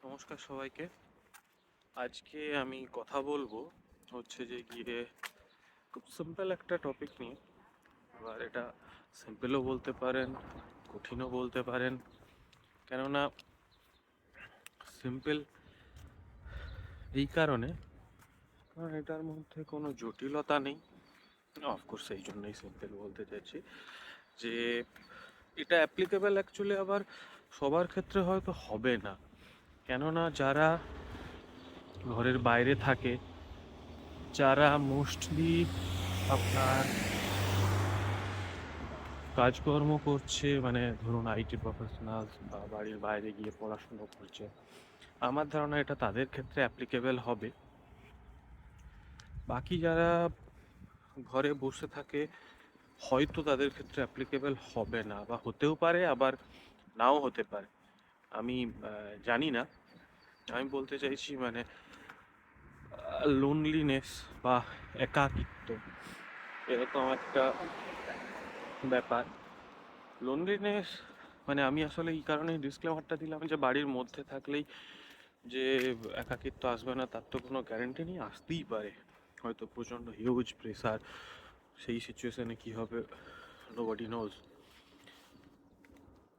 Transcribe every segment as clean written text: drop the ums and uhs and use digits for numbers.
নমস্কার সবাইকে। আজকে আমি কথা বলবো হচ্ছে যে গিয়ে খুব সিম্পল একটা টপিক নিয়ে। এবার এটা সিম্পলও বলতে পারেন, কঠিনও বলতে পারেন। কেননা সিম্পল এই কারণ এটার মধ্যে কোনো জটিলতা নেই। অফকোর্স এই জন্যই সিম্পল বলতে চাইছি যে এটা অ্যাপ্লিকেবল অ্যাকচুয়ালি আবার সবার ক্ষেত্রে হয়তো হবে না। কেননা যারা ঘরের বাইরে থাকে, যারা মোস্টলি আপনার কাজকর্ম করছে, মানে ধরুন আইটি প্রফেশনালস বা বাড়ির বাইরে গিয়ে পড়াশুনো করছে, আমার ধারণা এটা তাদের ক্ষেত্রে অ্যাপ্লিকেবল হবে। বাকি যারা ঘরে বসে থাকে হয়তো তাদের ক্ষেত্রে অ্যাপ্লিকেবল হবে না, বা হতেও পারে আবার নাও হতে পারে। আমি জানি না। আমি বলতে চাইছি মানে লোনলিনেস বা একাকিত্ব এরকম একটা ব্যাপার। লোনলিনেস মানে আমি আসলে এই কারণে ডিসক্লেমারটা দিলাম যে বাড়ির মধ্যে থাকলেই যে একাকিত্ব আসবে না তার তো কোনো গ্যারেন্টি নেই, আসতেই পারে। হয়তো প্রচণ্ড হিউজ প্রেসার, সেই সিচুয়েশনে কী হবে নোবডি নোজ।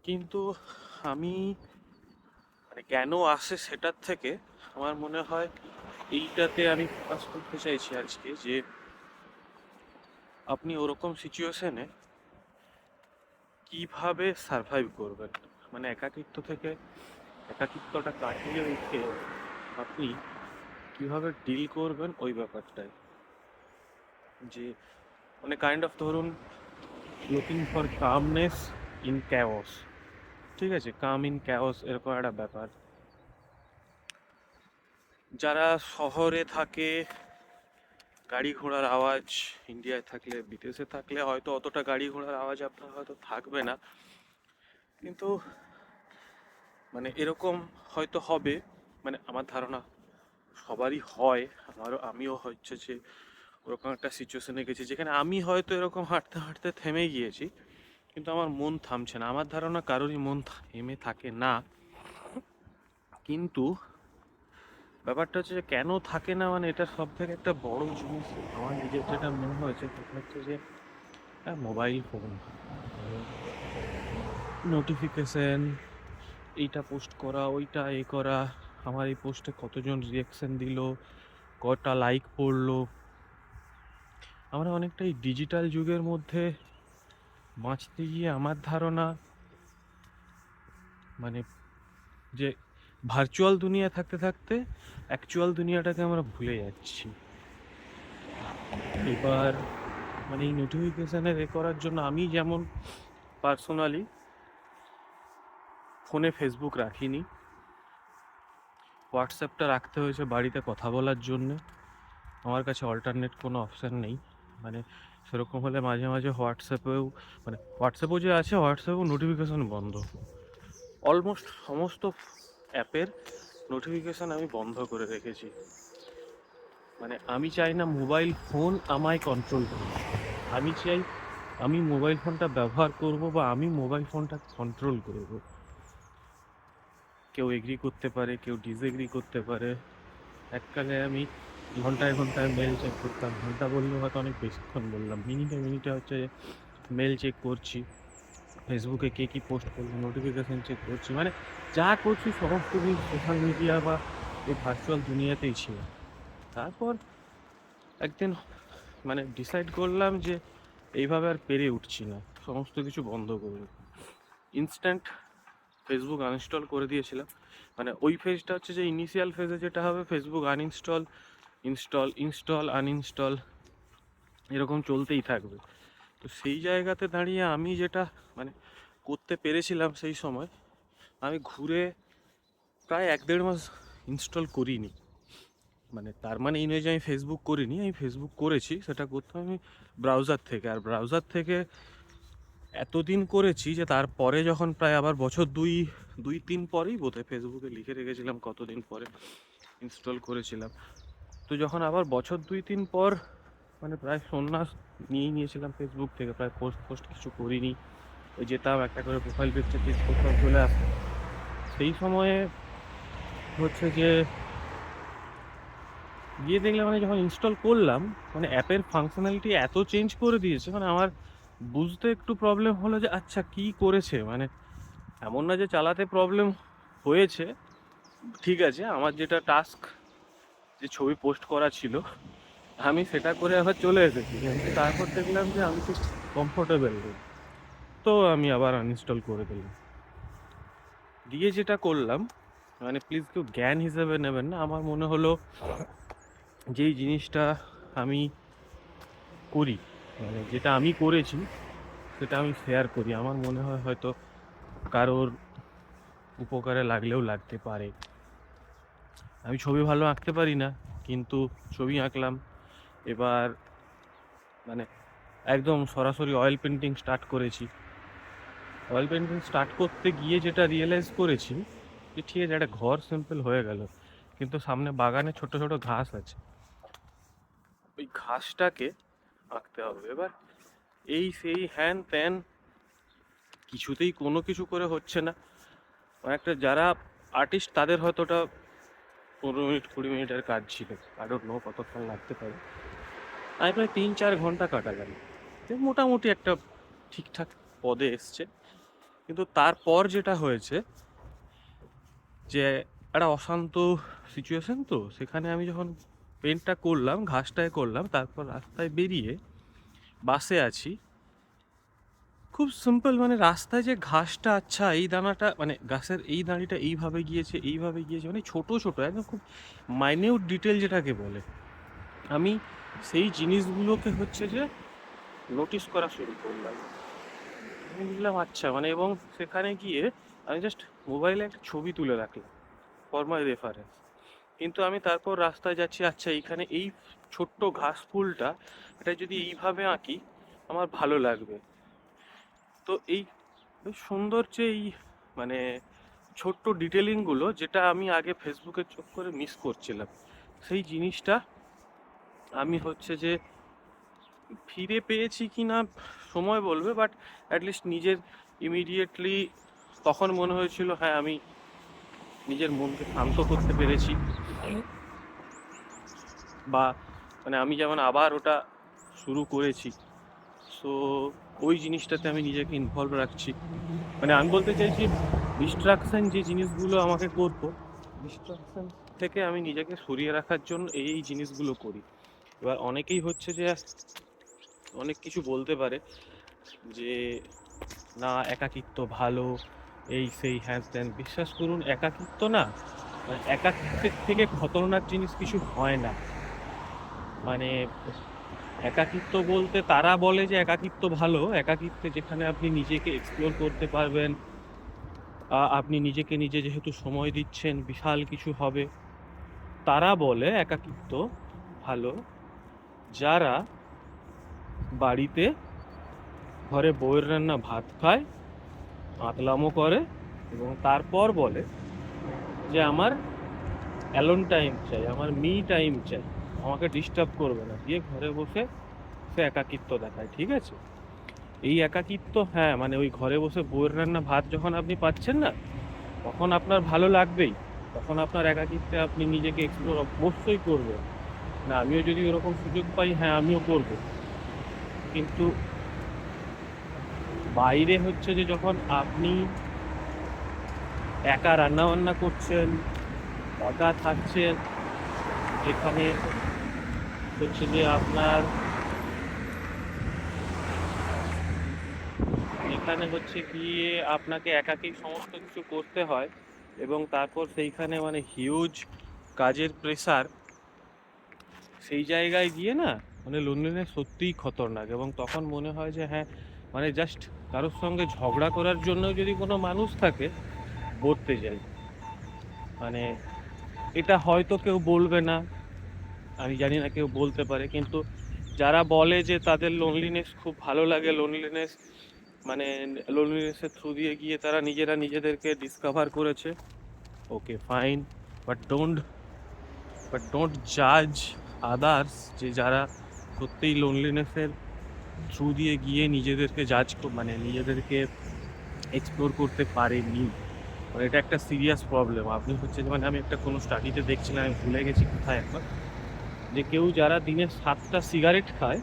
কিন্তু আমি মানে কেন আসে সেটার থেকে আমার মনে হয় এইটাতে আমি ফোকাস করতে চাইছি আজকে, যে আপনি ওরকম সিচুয়েশনে কিভাবে সারভাইভ করবেন, মানে একাকিত্বটা কাটিয়ে উঠে আপনি কিভাবে ডিল করবেন ওই ব্যাপারটাই। যে মানে কাইন্ড অফ ধরুন looking for calmness in chaos, ঠিক আছে, কাম ইন ক্যাওস এরকম একটা ব্যাপার। যারা শহরে থাকে, গাড়ি ঘোড়ার আওয়াজ, ইন্ডিয়ায় থাকলে বিদেশে থাকলে হয়তো অতটা গাড়ি ঘোড়ার আওয়াজ আপনার হয়তো থাকবে না, কিন্তু মানে এরকম হয়তো হবে, মানে আমার ধারণা সবারই হয়, আমিও হচ্ছে যে ওরকম একটা সিচুয়েশনে গেছি যেখানে আমি হয়তো এরকম হাঁটতে হাঁটতে থেমে গিয়েছি, কিন্তু আমার মন থামছে না। আমার ধারণা কারোরই মন থেমে থাকে না, কিন্তু ব্যাপারটা হচ্ছে যে কেন থাকে না, মানে এটা সব থেকে একটা বড় জিনিস আমার নিজের যেটা মনে হয়েছে সেটা হচ্ছে যে মোবাইল ফোন, নোটিফিকেশন, এইটা পোস্ট করা, ওইটা এ করা, আমার এই পোস্টে কতজন রিয়াকশন দিল, কটা লাইক পড়লো। আমরা অনেকটাই ডিজিটাল যুগের মধ্যে বাঁচতে গিয়ে আমার ধারণা মানে যে ভার্চুয়াল দুনিয়া থাকতে থাকতে অ্যাকচুয়াল দুনিয়াটাকে আমরা ভুলে যাচ্ছি। এবার মানে এই নোটিফিকেশানে এ করার জন্য আমি যেমন পার্সোনালি ফোনে ফেসবুক রাখিনি, হোয়াটসঅ্যাপটা রাখতে হয়েছে বাড়িতে কথা বলার জন্যে। আমার কাছে অল্টারনেট কোনো অপশান নেই। মানে সেরকম হলে মাঝে মাঝে হোয়াটসঅ্যাপেও যে আছে, হোয়াটসঅ্যাপেও নোটিফিকেশান বন্ধ। অলমোস্ট সমস্ত অ্যাপের নোটিফিকেশান আমি বন্ধ করে রেখেছি। মানে আমি চাই না মোবাইল ফোন আমায় কন্ট্রোল করবে, আমি চাই আমি মোবাইল ফোনটা ব্যবহার করব বা আমি মোবাইল ফোনটা কন্ট্রোল করব। কেউ এগ্রি করতে পারে, কেউ ডিসএগ্রি করতে পারে। এককালে আমি ঘন্টায় ঘন্টায় মেল চেক করতাম, ঘন্টা বললে হয়তো অনেক বেশিক্ষণ বললাম, মিনিটে মিনিটে হচ্ছে মেল চেক করছি, ফেসবুকে কে কী পোস্ট করলো নোটিফিকেশান চেক করছি, মানে যা করছি সমস্ত দিন সোশ্যাল মিডিয়া বা এই ভার্চুয়াল দুনিয়াতেই ছিল। তারপর একদিন মানে ডিসাইড করলাম যে এইভাবে আর পেরে উঠছি না, সমস্ত কিছু বন্ধ করব। ইনস্ট্যান্ট ফেসবুক আনইনস্টল করে দিয়েছিলাম। মানে ওই ফেজটা হচ্ছে যে ইনিশিয়াল ফেজে যেটা হবে, Facebook uninstall, install, install, uninstall, এরকম চলতেই থাকবে। তো সেই জায়গাতে দাঁড়িয়ে আমি যেটা মানে করতে পেরেছিলাম সেই সময়, আমি ঘুরে প্রায় 1-1.5 মাস ইনস্টল করিনি। মানে তার মানে এই নয় যে আমি ফেসবুক করিনি, আমি ফেসবুক করেছি, সেটা করতাম আমি ব্রাউজার থেকে। আর ব্রাউজার থেকে এতদিন করেছি যে তারপরে যখন প্রায় আবার বছর 2-3 পরেই বোধহয় ফেসবুকে লিখে রেখেছিলাম কতদিন পরে ইনস্টল করেছিলাম। তো যখন আবার বছর 2-3 পর মানে প্রায় সন্ন্যাস নিয়েই নিয়েছিলাম ফেসবুক থেকে, প্রায় পোস্ট কিছু করিনি, ওই যেতাম একটা করে প্রোফাইল পিকচার ক্লিক করতাম চলে আসতাম। সেই সময়ে হচ্ছে যে গিয়ে দেখলাম মানে যখন ইনস্টল করলাম মানে অ্যাপের ফাংশনালিটি এত চেঞ্জ করে দিয়েছে, মানে আমার বুঝতে একটু প্রবলেম হলো যে আচ্ছা কী করেছে। মানে এমন না যে চালাতে প্রবলেম হয়েছে, ঠিক আছে, আমার যেটা টাস্ক, যে ছবি পোস্ট করা ছিল আমি সেটা করে আবার চলে এসেছি, কিন্তু তারপর দেখলাম যে আমি ঠিক কমফোর্টেবল নেই, তো আমি আবার আনইনস্টল করে দিলাম। দিয়ে যেটা করলাম, মানে প্লিজ কেউ জ্ঞান হিসেবে নেবেন না, আমার মনে হলো যেই জিনিসটা আমি করি, মানে যেটা আমি করেছি সেটা আমি শেয়ার করি, আমার মনে হয় হয়তো কারোর উপকারে লাগলেও লাগতে পারে। আমি ছবি ভালো আঁকতে পারি না, কিন্তু ছবি আঁকলাম। এবার মানে একদম সরাসরি অয়েল পেন্টিং স্টার্ট করেছি। অয়েল পেন্টিং স্টার্ট করতে গিয়ে যেটা রিয়েলাইজ করেছি যে ঠিক আছে, একটা ঘর সিম্পল হয়ে গেল, কিন্তু সামনে বাগানে ছোট ছোট ঘাস আছে, ওই ঘাসটাকে আঁকতে হবে। এবার এই সেই হ্যান ত্যান কিছুতেই কোনো কিছু করে হচ্ছে না। একটা যারা আর্টিস্ট তাদের হয়তো ওটা 15 মিনিট 20 মিনিটের কাজ ছিল, আই ডোন্ট নো কতক্ষণ লাগতে পারে। আমি প্রায় 3-4 ঘন্টা কাটা গেল, মোটামুটি একটা ঠিকঠাক পদে এসছে। কিন্তু তারপর যেটা হয়েছে যে একটা অশান্ত সিচুয়েশন, তো সেখানে আমি যখন পেন্টটা করলাম, ঘাসটায় করলাম, তারপর রাস্তায় বেরিয়ে বাসে আছি, খুব সিম্পল, মানে রাস্তায় যে ঘাসটা, আচ্ছা এই দানাটা, মানে গাছের এই দাঁড়িটা এইভাবে গিয়েছে, এইভাবে গিয়েছে, মানে ছোট ছোট একদম খুব মাইনিউট ডিটেল যেটাকে বলে, আমি সেই জিনিসগুলোকে হচ্ছে যে নোটিস করা শুরু করলাম। আমি বুঝলাম আচ্ছা, মানে এবং সেখানে গিয়ে আমি জাস্ট মোবাইলে একটা ছবি তুলে রাখলাম ফর মাই রেফারেন্স। কিন্তু আমি তারপর রাস্তায় যাচ্ছি, আচ্ছা এইখানে এই ছোট্ট ঘাস ফুলটা, এটা যদি এইভাবে আঁকি আমার ভালো লাগবে। তো এই বেশ সুন্দর যে এই মানে ছোট্ট ডিটেলিংগুলো, যেটা আমি আগে ফেসবুকে চোখ করে মিস করছিলাম, সেই জিনিসটা আমি হচ্ছে যে ফিরে পেয়েছি কি না সময় বলবে, বাট অ্যাটলিস্ট নিজের ইমিডিয়েটলি তখন মনে হয়েছিল হ্যাঁ আমি নিজের মনকে শান্ত করতে পেরেছি, বা মানে আমি যেমন আবার ওটা শুরু করেছি। সো ওই জিনিসটাতে আমি নিজেকে ইনভলভ রাখছি। মানে আমি বলতে চাইছি ডিস্ট্রাকশন যে জিনিসগুলো আমাকে করতো, ডিস্ট্রাকশন থেকে আমি নিজেকে সরিয়ে রাখার জন্য এই জিনিসগুলো করি। এবার অনেকেই হচ্ছে যে অনেক কিছু বলতে পারে যে না একাকিত্ব ভালো, এই সেই হ্যান ত্যান। বিশ্বাস করুন একাকিত্ব না, মানে একাকিত্বের থেকে খতরনাক জিনিস কিছু হয় না। মানে একাকিত্ব বলতে তারা বলে যে একাকিত্ব ভালো, একাকিত্বে যেখানে আপনি নিজেকে এক্সপ্লোর করতে পারবেন, আপনি নিজেকে নিজে যেহেতু সময় দিচ্ছেন বিশাল কিছু হবে, তারা বলে একাকিত্ব ভালো। যারা বাড়িতে ঘরে বউয়ের রান্না ভাত খায়, আতলামো করে, এবং তারপর বলে যে আমার অ্যালোন টাইম চাই, আমার মি টাইম চাই, আমাকে ডিস্টার্ব করবে না, দিয়ে ঘরে বসে সে একাকিত্ব দেখায়। ঠিক আছে, এই একাকিত্ব, হ্যাঁ মানে ওই ঘরে বসে বউয়ের রান্না ভাত যখন আপনি পাচ্ছেন না, তখন আপনার ভালো লাগবেই, তখন আপনার একাকিত্বে আপনি নিজেকে এক্সপ্লোর অবশ্যই করবেন। না আমিও যদি ওরকম সুযোগ পাই, হ্যাঁ আমিও করব। কিন্তু বাইরে হচ্ছে যে যখন আপনি একা রান্না বান্না করছেন, একা থাকছেন, এখানে হচ্ছে যে আপনার এখানে হচ্ছে গিয়ে আপনাকে একাকেই সমস্ত কিছু করতে হয়, এবং তারপর সেইখানে মানে হিউজ কাজের প্রেসার, সেই জায়গায় গিয়ে না মানে লোনলিনেস সত্যিই খতরনাক। এবং তখন মনে হয় যে হ্যাঁ মানে জাস্ট কারোর সঙ্গে ঝগড়া করার জন্য যদি কোনো মানুষ থাকে, বলতে যাই, মানে এটা হয়তো কেউ বলবে না, আমি জানি না, কেউ বলতে পারে, কিন্তু যারা বলে যে তাদের লোনলিনেস খুব ভালো লাগে, লোনলিনেস মানে লোনলিনেসের থ্রু দিয়ে গিয়ে তারা নিজেরা নিজেদেরকে ডিসকভার করেছে, ওকে ফাইন, বাট ডোন্ট জাজ আদার্স, যে যারা সত্যিই লোনলিনেসের থ্রু দিয়ে গিয়ে নিজেদেরকে জাজ মানে নিজেদেরকে এক্সপ্লোর করতে পারেনি। মানে এটা একটা সিরিয়াস প্রবলেম। আপনি হচ্ছে যে মানে আমি একটা কোনো স্টাডিতে দেখছিলাম, আমি ভুলে গেছি কোথায় একবার, যে কেউ যারা দিনে 7টা সিগারেট খায়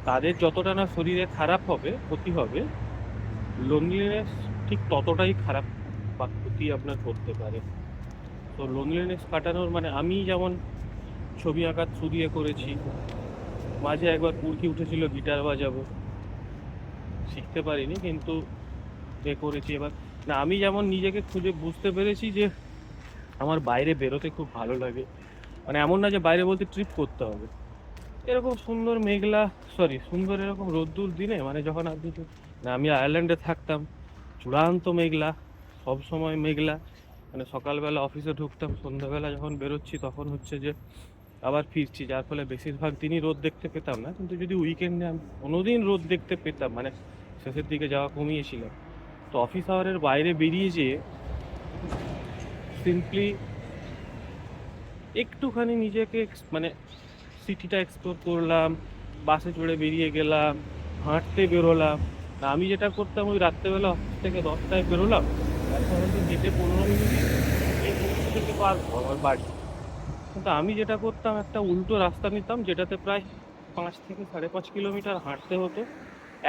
তাদের যতটা না শরীরে খারাপ হবে, ক্ষতি হবে, লোনলিনেস ঠিক ততটাই খারাপ বা ক্ষতি আপনার করতে পারে। তো লোনলিনেস কাটানোর মানে আমি যেমন ছবি আঁকার থ্রু দিয়ে করেছি, মাঝে একবার পুরকি উঠেছিল গিটার বাজাবো, শিখতে পারিনি কিন্তু করেছি। এবার না, আমি যেমন নিজেকে খুঁজে বুঝতে পেরেছি যে আমার বাইরে বেরোতে খুব ভালো লাগে। মানে এমন না যে বাইরে বলতে ট্রিপ করতে হবে, এরকম সুন্দর মেঘলা, সুন্দর এরকম রোদ্দুর দিনে, মানে যখন আপনি না, আমি আয়ারল্যান্ডে থাকতাম, চূড়ান্ত মেঘলা, সব সময় মেঘলা। মানে সকালবেলা অফিসে ঢুকতাম, সন্ধ্যাবেলা যখন বেরোচ্ছি তখন হচ্ছে যে আবার ফিরছি, যার ফলে বেশিরভাগ দিনই রোদ দেখতে পেতাম না। কিন্তু যদি উইকেন্ডে আমি কোনোদিন রোদ দেখতে পেতাম, মানে শেষের দিকে যাওয়া কমিয়েছিলাম, তো অফিস আওয়ারের বাইরে বেরিয়ে যেয়ে সিম্পলি একটুখানি নিজেকে মানে সিটিটা এক্সপ্লোর করলাম, বাসে চড়ে বেরিয়ে গেলাম, হাঁটতে বেরোলাম। না, আমি যেটা করতাম ওই রাত্রেবেলা অফিস থেকে 10টায় বেরোলাম, এখন হয়তো হেঁটে 15 মিনিট এই মুহূর্ত থেকে পারবো আমার বাড়ি। কিন্তু আমি যেটা করতাম, একটা উল্টো রাস্তা নিতাম যেটাতে প্রায় 5 থেকে 5.5 কিলোমিটার হাঁটতে হতো।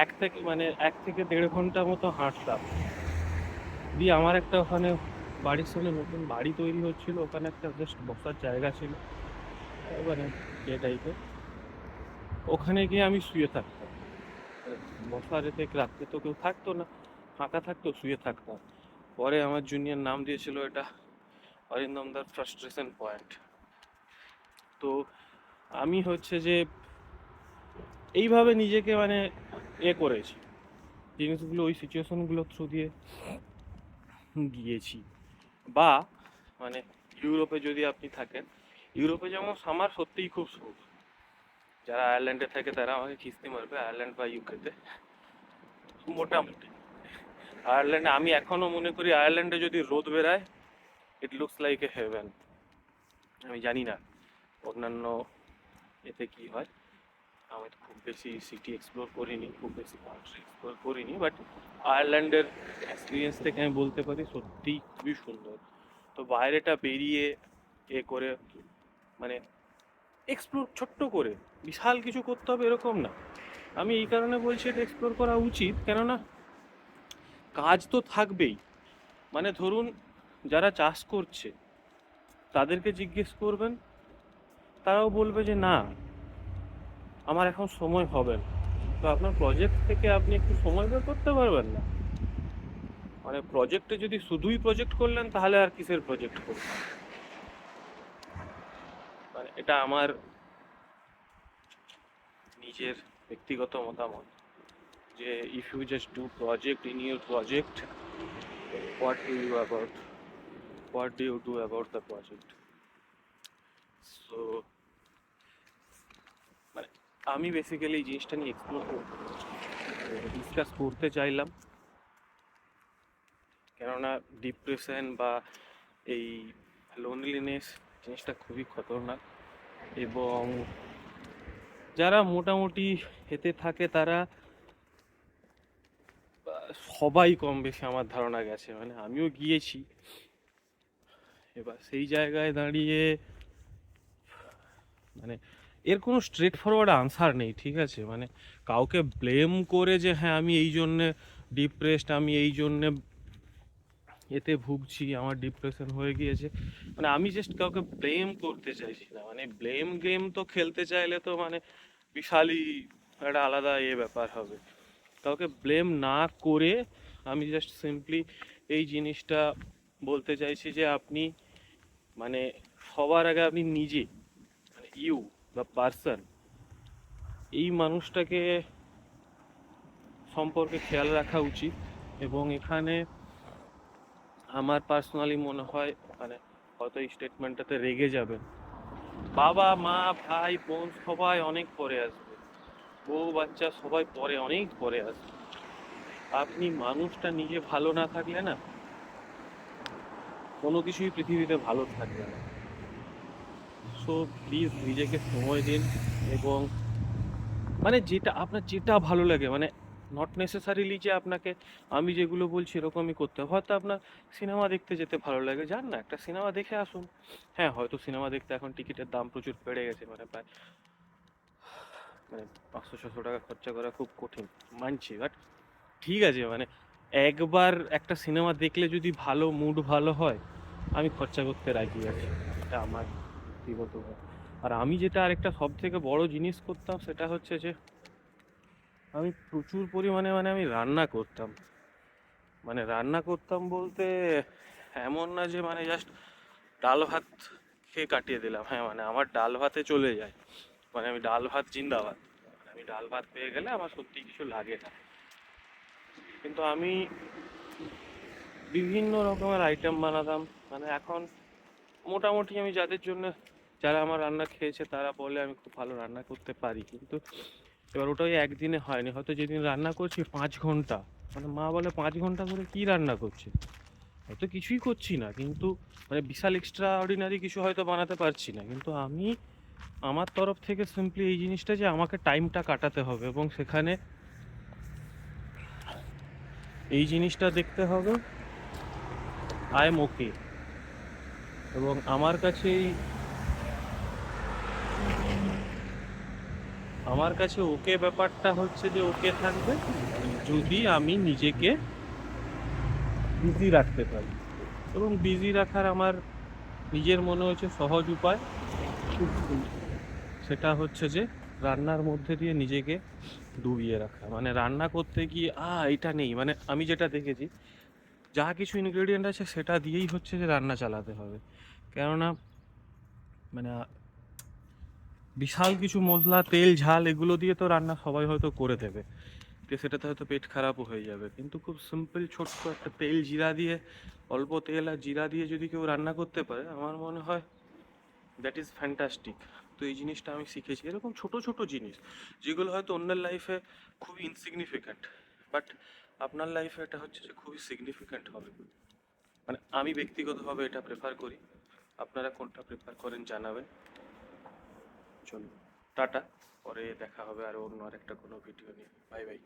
1 থেকে 1.5 ঘন্টা মতো হাঁটতাম। দিয়ে আমার একটা ওখানে বাড়ির সামনে নতুন বাড়ি তৈরি হচ্ছিল, ওখানে একটা জাস্ট বসার জায়গা ছিল, মানে এ টাইপের, ওখানে গিয়ে আমি শুয়ে থাকতাম। বসার এতে রাত্রে তো কেউ থাকতো না, ফাঁকা থাকতো, শুয়ে থাকতাম। পরে আমার জুনিয়র নাম দিয়েছিল এটা অরিন্দমদার ফ্রাস্ট্রেশন পয়েন্ট। তো আমি হচ্ছে যে এইভাবে নিজেকে মানে করেছি, জিনিসগুলো ওই সিচুয়েশনগুলো থ্রু দিয়ে গিয়েছি। বা মানে ইউরোপে যদি আপনি থাকেন, ইউরোপে যেমন সামার সত্যিই খুব সুখ। যারা আয়ারল্যান্ডে থাকে তারা আমাকে কিস্তি মারবে, আয়ারল্যান্ড বা ইউকেতে মোটামুটি। আয়ারল্যান্ডে আমি এখনো মনে করি আয়ারল্যান্ডে যদি রোদ বেরায়, it looks like a heaven. আমি জানি না অন্যান্য এতে কি হয়, আমি তো খুব বেশি সিটি এক্সপ্লোর করিনি, খুব বেশি কান্ট্রি এক্সপ্লোর করিনি, বাট আয়ারল্যান্ডের এক্সপিরিয়েন্স থেকে আমি বলতে পারি সত্যিই খুবই সুন্দর। তো বাইরেটা বেরিয়ে করে মানে এক্সপ্লোর ছোট্ট করে, বিশাল কিছু করতে হবে এরকম না। আমি এই কারণে বলছি এটা এক্সপ্লোর করা উচিত, কেননা কাজ তো থাকবেই। মানে ধরুন যারা চাষ করছে তাদেরকে জিজ্ঞেস করবেন, তারাও বলবে যে না, আমার এখন সময় হবে না। তো আপনার প্রজেক্ট থেকে আপনি একটু সময় বের করতে পারবেন না? মানে প্রজেক্টে যদি শুধুই প্রজেক্ট করলেন, তাহলে আর কিসের প্রজেক্ট করবেন? মানে এটা আমার নিজের ব্যক্তিগত মতামত, যে if you just do project in your project, what do you about what do you do about the project? So মানে আমি বেসিক্যালি এই জিনিসটা নিয়ে এক্সপ্লোর ডিসকাস করতে চাইলাম, কেননা ডিপ্রেশন বা এই লোনলিনেস জিনিসটা খুবই খতরনাক। এবং যারা মোটামুটি এতে থাকে তারা সবাই কম বেশি আমার ধারণা গেছে, মানে আমিও গিয়েছি। এবার সেই জায়গায় দাঁড়িয়ে মানে এর কোনো স্ট্রেট ফরওয়ার্ড আনসার নেই, ঠিক আছে? মানে কাউকে ব্লেম করে যে হ্যাঁ আমি এই জন্যে ডিপ্রেসড, আমি এই জন্যে এতে ভুগছি, আমার ডিপ্রেশন হয়ে গিয়েছে, মানে আমি জাস্ট কাউকে ব্লেম করতে চাইছি না। মানে ব্লেম গেম তো খেলতে চাইলে তো মানে বিশালই একটা আলাদা ব্যাপার হবে। কাউকে ব্লেম না করে আমি জাস্ট সিম্পলি এই জিনিসটা বলতে চাইছি যে আপনি মানে সবার আগে আপনি নিজে, মানে ইউ বা পার্সন, এই মানুষটাকে সম্পর্কে খেয়াল রাখা উচিত। এবং এখানে আমার পার্সোনালি মনে হয়, মানে হয়তো এই স্টেটমেন্টটাতে রেগে যাবেন, বাবা মা ভাই বোন সবাই অনেক পরে আসবে, বউ বাচ্চা সবাই পরে, অনেক পরে আসবে। আপনি মানুষটা নিজে ভালো না থাকলে না, কোনো কিছুই পৃথিবীতে ভালো থাকবে না। সো প্লিজ নিজেকে সময় দিন, এবং মানে যেটা আপনার যেটা ভালো লাগে, মানে নট নেসেসারিলি যে আপনাকে আমি যেগুলো বলছি এরকমই করতে হবে। হয়তো আপনার সিনেমা দেখতে যেতে ভালো লাগে, যান না একটা সিনেমা দেখে আসুন। হ্যাঁ, হয়তো সিনেমা দেখতে এখন টিকিটের দাম প্রচুর বেড়ে গেছে, মানে প্রায় মানে 500-600 টাকা খরচা করা খুব কঠিন, মানছি, বাট ঠিক আছে, মানে একবার একটা সিনেমা দেখলে যদি ভালো মুড ভালো হয়, আমি খরচা করতে রাজি আছি। এটা আমার ব্যক্তিগত ব্যাপার। আর আমি যেটা আরেকটা সব থেকে বড় জিনিস করতাম সেটা হচ্ছে যে আমি প্রচুর পরিমাণে মানে আমি রান্না করতাম। মানে রান্না করতাম বলতে এমন না যে মানে জাস্ট ডাল ভাত খেয়ে কাটিয়ে দিলাম। হ্যাঁ, মানে আমার ডাল ভাতে চলে যায়, মানে আমি ডাল ভাত জিন্দাবাদ, মানে আমি ডাল ভাত পেয়ে গেলে আমার সত্যি কিছু লাগে না। কিন্তু আমি বিভিন্ন রকমের আইটেম বানাতাম। মানে এখন মোটামুটি আমি যাদের জন্য, যারা আমার রান্না খেয়েছে তারা বলে আমি খুব ভালো রান্না করতে পারি। কিন্তু এবার ওটাই একদিনে হয়নি, হয়তো যেদিন রান্না করছি 5 ঘন্টা, মানে মা বলে 5 ঘন্টা ধরে কি রান্না করছে, হয়তো কিছুই করছি না, কিন্তু মানে বিশাল এক্সট্রা অর্ডিনারি কিছু হয়তো বানাতে পারছি না, কিন্তু আমি আমার তরফ থেকে সিম্পলি এই জিনিসটা যে আমাকে টাইমটা কাটাতে হবে এবং সেখানে এই জিনিসটা দেখতে হবে আই এম ওকে। এবং আমার কাছে ওকে ব্যাপারটা হচ্ছে যে ওকে থাকবে যদি আমি নিজেকে বিজি রাখতে পারি। এবং বিজি রাখার আমার নিজের মনে হচ্ছে সহজ উপায়, সেটা হচ্ছে যে রান্নার মধ্যে দিয়ে নিজেকে ডুবিয়ে রাখা। মানে রান্না করতে গিয়ে এটা নেই, মানে আমি যেটা দেখেছি যা কিছু ইনগ্রেডিয়েন্ট আছে সেটা দিয়েই হচ্ছে যে রান্না চালাতে হবে। কেননা মানে বিশাল কিছু মশলা তেল ঝাল এগুলো দিয়ে তো রান্না সবাই হয়তো করে দেবে, তো সেটাতে হয়তো পেট খারাপও হয়ে যাবে। কিন্তু খুব সিম্পল ছোট্ট একটা তেল জিরা দিয়ে, অল্প তেল আর জিরা দিয়ে যদি কেউ রান্না করতে পারে, আমার মনে হয় দ্যাট ইজ ফ্যান্টাস্টিক। তো এই জিনিসটা আমি শিখেছি, এরকম ছোট ছোট জিনিস যেগুলো হয়তো অন্যের লাইফে খুবই ইনসিগনিফিক্যান্ট, বাট আপনার লাইফে এটা হচ্ছে যে খুবই সিগনিফিক্যান্ট হবে। মানে আমি ব্যক্তিগতভাবে এটা প্রেফার করি, আপনারা কোনটা প্রেফার করেন জানাবেন। চলুন, টাটা, পরে দেখা হবে আরও অন্য আরেকটা কোনো ভিডিও নিয়ে। Bye bye.